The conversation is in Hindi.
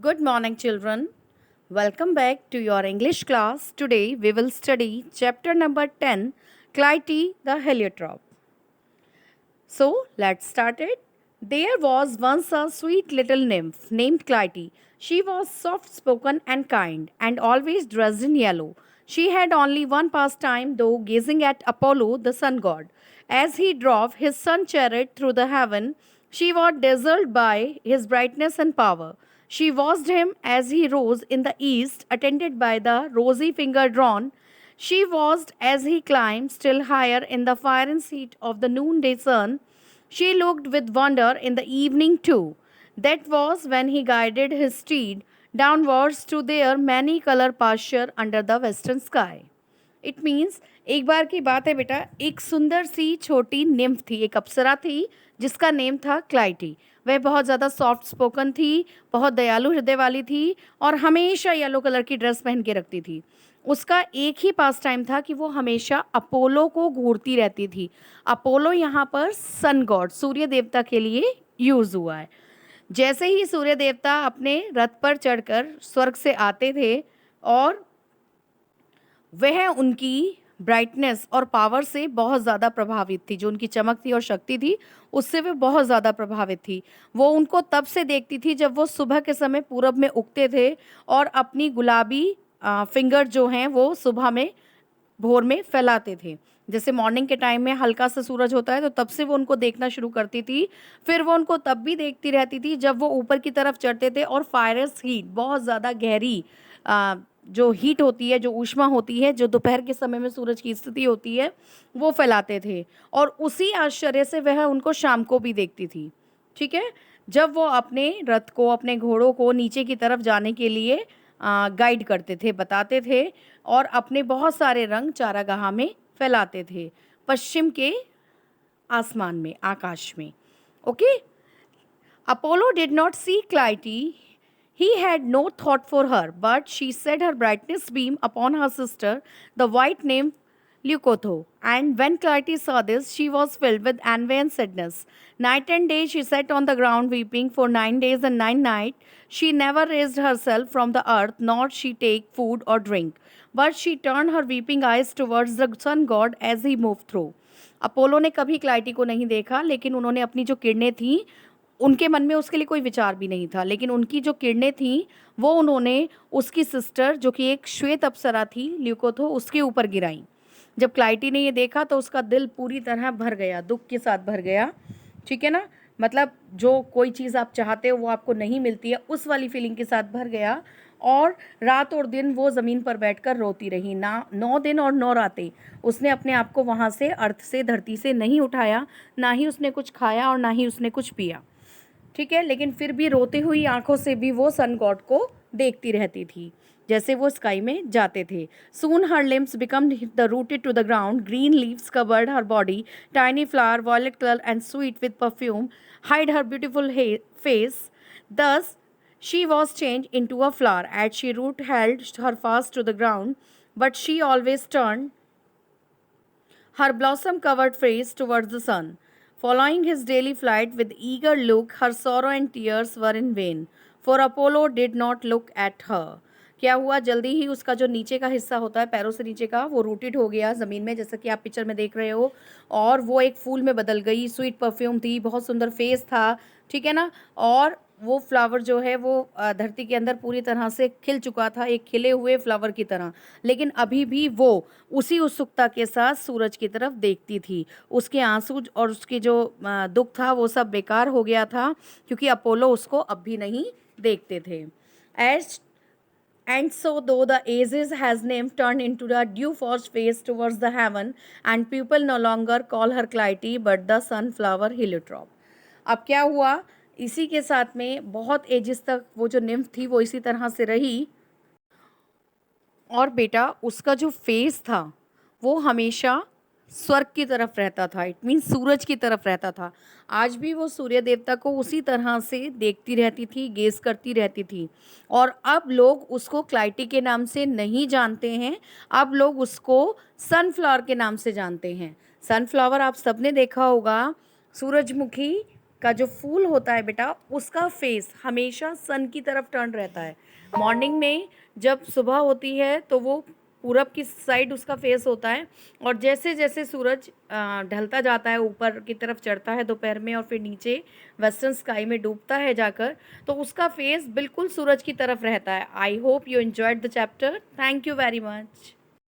Good morning, children. Welcome back to your English class. Today we will study chapter number 10, Clytie the Heliotrop. So let's start it. There was once a sweet little nymph named Clytie. She was soft spoken and kind, and always dressed in yellow. She had only one pastime, though, gazing at Apollo, the sun god. As he drove his sun chariot through the heaven, she was dazzled by his brightness and power. She watched him as he rose in the east, attended by the rosy fingered Ron. She watched as he climbed still higher in the fiery heat of the noonday sun. She looked with wonder in the evening too. That was when he guided his steed downwards to their many color pasture under the western sky. It means एक बार की बात है बेटा, एक सुंदर सी छोटी निम्फ थी, एक अप्सरा थी जिसका नेम था क्लाइटी। वह बहुत ज़्यादा सॉफ्ट स्पोकन थी, बहुत दयालु हृदय वाली थी और हमेशा येलो कलर की ड्रेस पहन के रखती थी। उसका एक ही पास टाइम था कि वो हमेशा अपोलो को घूरती रहती थी। अपोलो यहाँ पर सन गॉड, सूर्य देवता के लिए यूज़ हुआ है। जैसे ही सूर्य देवता अपने रथ पर चढ़कर स्वर्ग से आते थे और वह उनकी ब्राइटनेस और पावर से बहुत ज़्यादा प्रभावित थी। जो उनकी चमक थी और शक्ति थी, उससे वे बहुत ज़्यादा प्रभावित थी। वो उनको तब से देखती थी जब वो सुबह के समय पूरब में उगते थे और अपनी गुलाबी फिंगर जो हैं वो सुबह में भोर में फैलाते थे। जैसे मॉर्निंग के टाइम में हल्का सा सूरज होता है तो तब से वो उनको देखना शुरू करती थी। फिर वो उनको तब भी देखती रहती थी जब वो ऊपर की तरफ चढ़ते थे और फायरस हीट, बहुत ज़्यादा गहरी जो हीट होती है, जो ऊष्मा होती है, जो दोपहर के समय में सूरज की स्थिति होती है, वो फैलाते थे। और उसी आश्चर्य से वह उनको शाम को भी देखती थी। ठीक है, जब वो अपने रथ को, अपने घोड़ों को नीचे की तरफ जाने के लिए गाइड करते थे, बताते थे और अपने बहुत सारे रंग चारागाह में फैलाते थे, पश्चिम के आसमान में, आकाश में। Okay, Apollo did not see Clytie. He had no thought for her, but she set her brightest beam upon her sister, the white nymph Leucotho. And when Clytie saw this, she was filled with envy and sadness. Night and day she sat on the ground weeping for 9 days and 9 nights. She never raised herself from the earth, nor she take food or drink. But she turned her weeping eyes towards the sun god as he moved through. Apollo ने कभी क्लाइटी को नहीं देखा, लेकिन उन्होंने अपनी जो किरणें थीं, उनके मन में उसके लिए कोई विचार भी नहीं था, लेकिन उनकी जो किरणें थीं वो उन्होंने उसकी सिस्टर, जो कि एक श्वेत अप्सरा थी, ल्यूकोथो, उसके ऊपर गिराई। जब क्लाइटी ने ये देखा तो उसका दिल पूरी तरह भर गया, दुख के साथ भर गया। ठीक है ना, मतलब जो कोई चीज़ आप चाहते हो वो आपको नहीं मिलती है, उस वाली फीलिंग के साथ भर गया। और रात और दिन वो ज़मीन पर बैठकर रोती रही। ना 9 दिन और 9 रातें उसने अपने आप को वहाँ से, अर्थ से, धरती से नहीं उठाया, ना ही उसने कुछ खाया और ना ही उसने कुछ पिया। ठीक है, लेकिन फिर भी रोती हुई आंखों से भी वो सन गॉड को देखती रहती थी जैसे वो स्काई में जाते थे। Soon her limbs become the rooted to the ground, green leaves covered her body, tiny flower violet colour and sweet with perfume hide her beautiful face. Thus she was changed into a flower as she root held her fast to the ground, but she always turned her blossom covered face towards the sun. Following his daily flight with eager look, her sorrow and tears were in vain, for Apollo did not look at her. क्या हुआ, जल्दी ही उसका जो नीचे का हिस्सा होता है, पैरों से नीचे का, वो रूटेड हो गया ज़मीन में, जैसा कि आप पिक्चर में देख रहे हो, और वो एक फूल में बदल गई। स्वीट परफ्यूम थी, बहुत सुंदर फेस था, ठीक है ना, और वो फ्लावर जो है वो धरती के अंदर पूरी तरह से खिल चुका था, एक खिले हुए फ्लावर की तरह। लेकिन अभी भी वो उसी उत्सुकता के साथ सूरज की तरफ देखती थी। उसके आंसू और उसके जो दुख था वो सब बेकार हो गया था, क्योंकि अपोलो उसको अब भी नहीं देखते थे। As And so, though the ages has name turned into the dew-forged face towards the heaven, and people no longer call her Clytie but the sunflower heliotrop. अब क्या हुआ, इसी के साथ में बहुत एजेस तक वो जो निम्फ थी वो इसी तरह से रही, और बेटा उसका जो फेस था वो हमेशा स्वर्ग की तरफ रहता था। इट मीन्स सूरज की तरफ रहता था। आज भी वो सूर्य देवता को उसी तरह से देखती रहती थी, गेज करती रहती थी। और अब लोग उसको क्लाइटी के नाम से नहीं जानते हैं, अब लोग उसको सनफ्लावर के नाम से जानते हैं। सनफ्लावर आप सबने देखा होगा, सूरजमुखी का जो फूल होता है बेटा, उसका फेस हमेशा सन की तरफ टर्न रहता है। मॉर्निंग में जब सुबह होती है तो वो पूरब की साइड उसका फेस होता है, और जैसे जैसे सूरज ढलता जाता है, ऊपर की तरफ चढ़ता है दोपहर में और फिर नीचे वेस्टर्न स्काई में डूबता है जाकर, तो उसका फेस बिल्कुल सूरज की तरफ रहता है। I hope you enjoyed the chapter. Thank you very much.